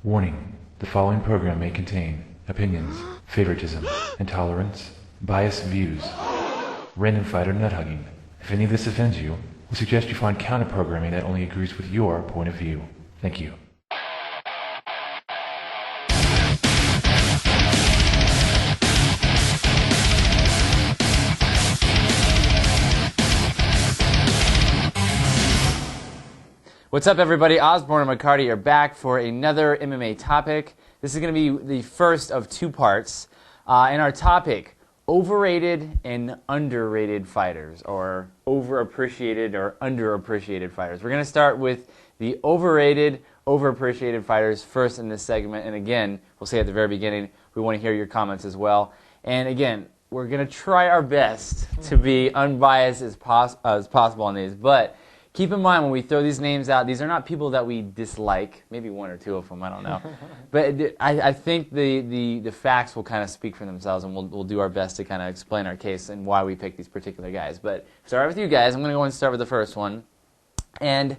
Warning: the following program may contain opinions, favoritism, intolerance, biased views, random fighter nut hugging. If any of this offends you, we suggest you find counter-programming that only agrees with your point of view. Thank you. What's up, everybody? Osborne and McCarty are back for another MMA topic. This is going to be the first of two parts. And our topic, overrated and underrated fighters, or overappreciated or underappreciated fighters. We're going to start with the overrated, overappreciated fighters first in this segment. And again, we'll say at the very beginning, we want to hear your comments as well. And again, we're going to try our best to be unbiased as possible on these. But keep in mind, when we throw these names out, these are not people that we dislike. Maybe one or two of them, I don't know. But I think the facts will kind of speak for themselves, and we'll do our best to kind of explain our case and why we pick these particular guys. But start with you guys. I'm going to go and start with the first one. And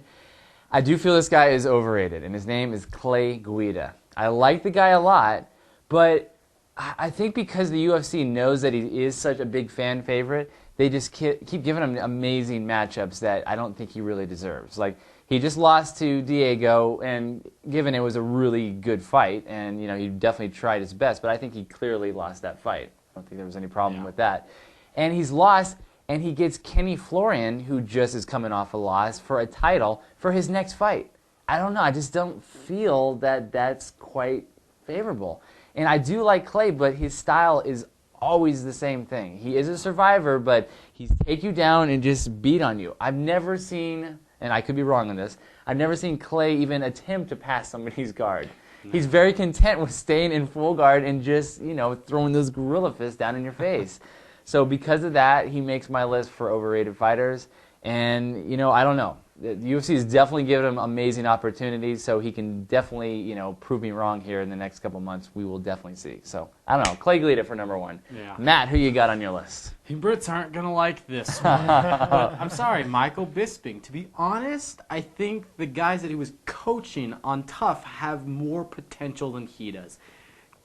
I do feel this guy is overrated, and his name is Clay Guida. I like the guy a lot, but I think because the UFC knows that he is such a big fan favorite, they just keep giving him amazing matchups that I don't think he really deserves. Like, he just lost to Diego, and given it was a really good fight, and he definitely tried his best, but I think he clearly lost that fight. I don't think there was any problem with that. And he's lost, and he gets Kenny Florian, who just is coming off a loss, for a title for his next fight. I don't know. I just don't feel that that's quite favorable. And I do like Clay, but his style is always the same thing. He is a survivor, but he's take you down and just beat on you. I've never seen, and I could be wrong on this, I've never seen Clay even attempt to pass somebody's guard. He's very content with staying in full guard and just, throwing those gorilla fists down in your face. So because of that, he makes my list for overrated fighters. And, I don't know. The UFC is definitely giving him amazing opportunities, so he can definitely, prove me wrong here in the next couple months. We will definitely see. So, I don't know. Clay Guida for number one. Yeah. Matt, who you got on your list? You Brits aren't going to like this one. But I'm sorry, Michael Bisping. To be honest, I think the guys that he was coaching on Tough have more potential than he does.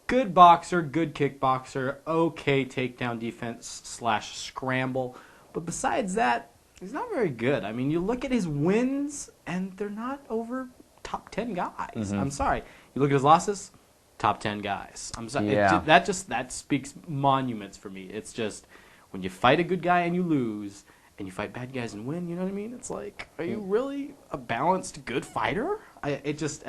Good boxer, good kickboxer, okay takedown defense / scramble. But besides that, he's not very good. I mean, you look at his wins, and they're not over top 10 guys. Mm-hmm. I'm sorry. You look at his losses, top 10 guys. I'm sorry. Yeah. That speaks monuments for me. It's just when you fight a good guy and you lose, and you fight bad guys and win, you know what I mean? It's like, are you really a balanced, good fighter? It just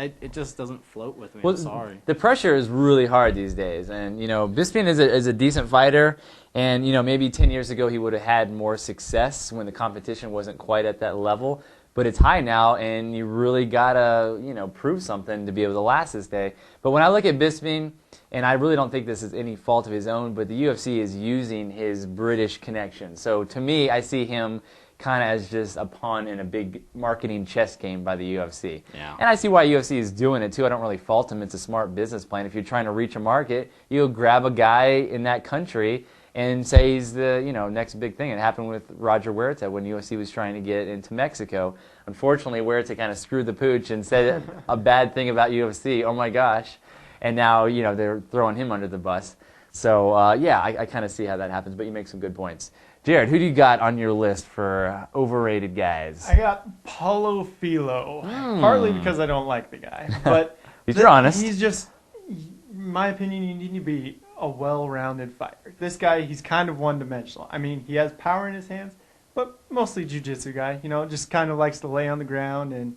doesn't float with me. Well, I'm sorry. The pressure is really hard these days, and Bisping is a decent fighter, and maybe 10 years ago he would have had more success when the competition wasn't quite at that level. But it's high now, and you really gotta prove something to be able to last this day. But when I look at Bisping, and I really don't think this is any fault of his own, but the UFC is using his British connection. So to me, I see him kind of as just a pawn in a big marketing chess game by the UFC. Yeah. And I see why UFC is doing it too. I don't really fault him. It's a smart business plan. If you're trying to reach a market, you'll grab a guy in that country and say he's the next big thing. It happened with Roger Huerta when UFC was trying to get into Mexico. Unfortunately, Huerta kind of screwed the pooch and said a bad thing about UFC. Oh my gosh. And now, they're throwing him under the bus. So, I kind of see how that happens, but you make some good points. Jared, who do you got on your list for overrated guys? I got Paulo Filho, partly because I don't like the guy. But You're honest. He's just, in my opinion, you need to be a well-rounded fighter. This guy, he's kind of one-dimensional. I mean, he has power in his hands, but mostly jiu-jitsu guy. Just kind of likes to lay on the ground. And,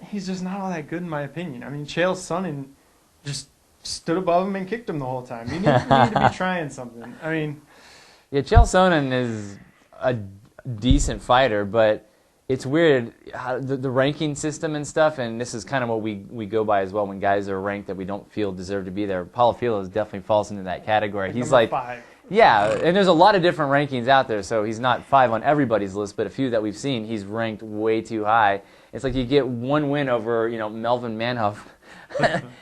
he's just not all that good in my opinion. I mean, Chael Sonnen just stood above him and kicked him the whole time. You need to be trying something. I mean, yeah, Chael Sonnen is a decent fighter, but it's weird how the ranking system and stuff, and this is kind of what we go by as well when guys are ranked that we don't feel deserve to be there. Paulo Filho definitely falls into that category. He's like 5. Yeah, and there's a lot of different rankings out there, so he's not 5 on everybody's list, but a few that we've seen, he's ranked way too high. It's like you get one win over, Melvin Manhoef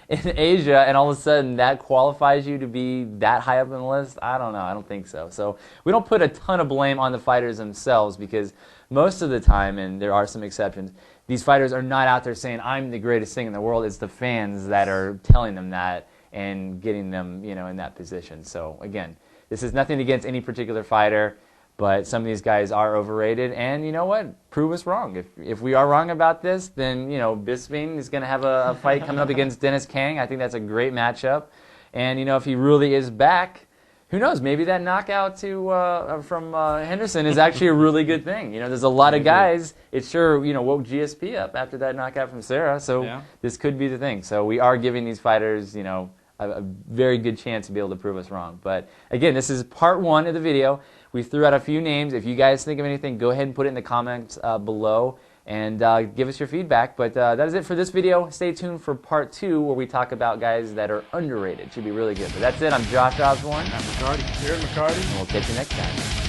in Asia, and all of a sudden that qualifies you to be that high up on the list? I don't know. I don't think so. So we don't put a ton of blame on the fighters themselves because most of the time, and there are some exceptions, these fighters are not out there saying, I'm the greatest thing in the world. It's the fans that are telling them that and getting them, in that position. So again, this is nothing against any particular fighter, but some of these guys are overrated. And you know what? Prove us wrong. If we are wrong about this, then, Bisping is going to have a fight coming up against Dennis Kang. I think that's a great matchup. And, if he really is back, who knows? Maybe that knockout from Henderson is actually a really good thing. There's a lot of guys. It sure woke GSP up after that knockout from Sarah. So this could be the thing. So we are giving these fighters, a very good chance to be able to prove us wrong. But again, this is part 1 of the video. We threw out a few names. If you guys think of anything, go ahead and put it in the comments below and give us your feedback. But that is it for this video. Stay tuned for part 2 where we talk about guys that are underrated. Should be really good. But that's it. I'm Josh Osborne. I'm McCarty. Here at McCarty. And we'll catch you next time.